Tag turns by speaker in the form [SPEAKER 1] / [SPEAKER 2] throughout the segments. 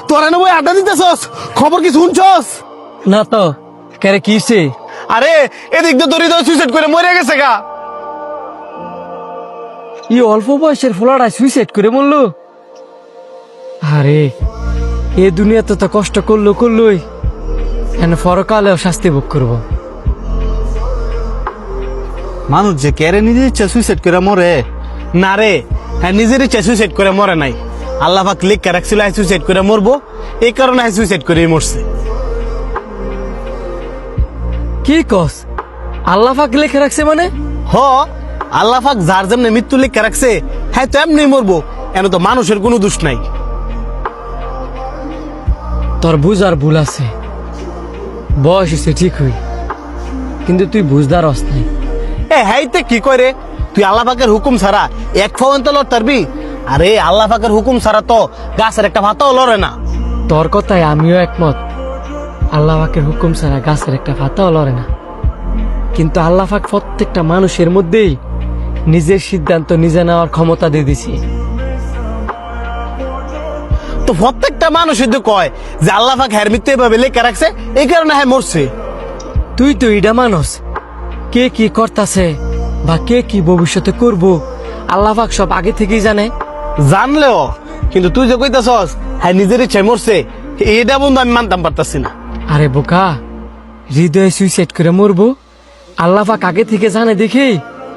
[SPEAKER 1] তোরা না বই আড্ডা দিতেছস, খবর কি শুনছস?
[SPEAKER 2] না তো কেরে কিছে?
[SPEAKER 1] আরে এদিক তো তোর হৃদয় সুইসাইড করে মরে গেছে গা।
[SPEAKER 2] ই অল্প বয়সের ফোলাটা সুইসাইড করে মরলো? আরে এ দুনিয়াতে তো কষ্ট করলোই এন পরকালেও শাস্তি ভোগ করবো।
[SPEAKER 1] মানুষ যে কেরে নিজের ইচ্ছা সুইসাইড করে মরে না রে, হ্যাঁ নিজের ইচ্ছা সুইসাইড করে মরে নাই, আল্লাহ পাক লিখে রাখছিল সুইসাইড করে মরবো, এই কারণে সুইসাইড করে মরছে।
[SPEAKER 2] কি কস? আল্লাহ পাক লিখে রাখছে মানে?
[SPEAKER 1] হ, আল্লাহ পাক যার যেমনি মৃত্যু লিখে রাখছে হ্যাঁ তো এমনি মরবো, এন তো মানুষের কোনো দোষ নাই।
[SPEAKER 2] তোর বুঝার ভুল আছে, বয়স হয়েছে ঠিক হই, কিন্তু তুই বুঝদার অস নাই।
[SPEAKER 1] এ হাইতে কি করে, তুই আল্লাহ পাকের হুকুম ছাড়া এক ফাওয়ান্ত লড় পারবি? আরে আল্লাহ পাকের হুকুম ছাড়া তো গাছের একটা পাতাও লড়ে না।
[SPEAKER 2] তোর কথায় আমিও একমত, আল্লাহ পাকের হুকুম ছাড়া গাছের একটা পাতাও লড়ে না, কিন্তু আল্লাহ পাক প্রত্যেকটা মানুষের মধ্যেই নিজের সিদ্ধান্ত নিজে নেওয়ার ক্ষমতা দিয়ে দিছি।
[SPEAKER 1] তো প্রত্যেকটা মানুষ তো কয় যে আল্লাহ পাক হ্যার মৃত্যু এভাবে লেখা রাখছে, এই কারণে হ্যাঁ মরছে।
[SPEAKER 2] তুই তো ইডা মানুষ, কে কি করতাছে বা কে কি ভবিষ্যতে করব আল্লাহ পাক সব আগে থেকেই জানে।
[SPEAKER 1] জানলেও কিন্তু তুই যে কইতাছস হ্যাঁ নিজের ইচ্ছায় মরছে, এটা বন্ধু আমি মানতাম পারতাছি না।
[SPEAKER 2] আরে বোকা, হৃদয়ে সুইসাইড করে মরবো আল্লাহ পাক আগে থেকে জানে দেখেই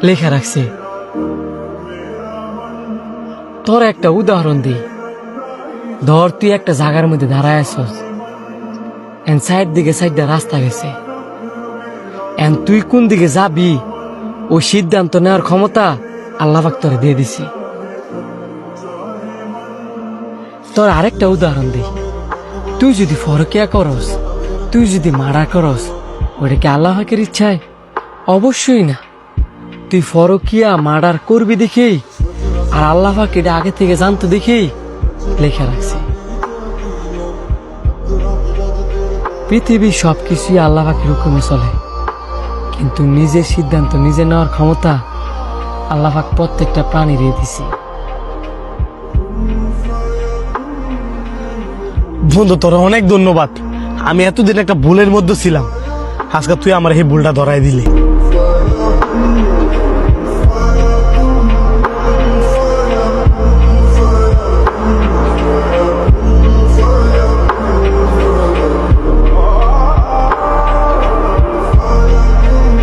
[SPEAKER 2] লেখা রাখছে। তোর একটা উদাহরণ দিই, ধর তুই একটা জায়গার মধ্যে দাঁড়ায় আছস, এন সাইড দিকে সাইডটা রাস্তা গেছে, এন তুই কোন দিকে যাবি ওই সিদ্ধান্ত নেওয়ার ক্ষমতা আল্লাহ পাক তোরে দিয়ে দিছি। তোর আরেকটা উদাহরণ দিই, তুই যদি ফরকিয়া করস, তুই যদি মারা করস, ওটা কি আল্লাহ পাকের ইচ্ছায়? অবশ্যই না। তুই ফরকিয়া মার্ডার করবি দেখেই আর আল্লাহ পাক এটা আগে থেকে জানতো দেখেই লেখা রাখছে। পৃথিবীর সবকিছুই আল্লাহ পাকের হুকুমে চলে, কিন্তু নিজের সিদ্ধান্ত নিজে নেওয়ার ক্ষমতা আল্লাহ পাক প্রত্যেকটা প্রাণীর দিছে।
[SPEAKER 1] বন্ধু তোর অনেক ধন্যবাদ, আমি এতদিন একটা ভুলের মধ্যে ছিলাম, আজকে তুই আমার এই ভুলটা ধরাই দিলি।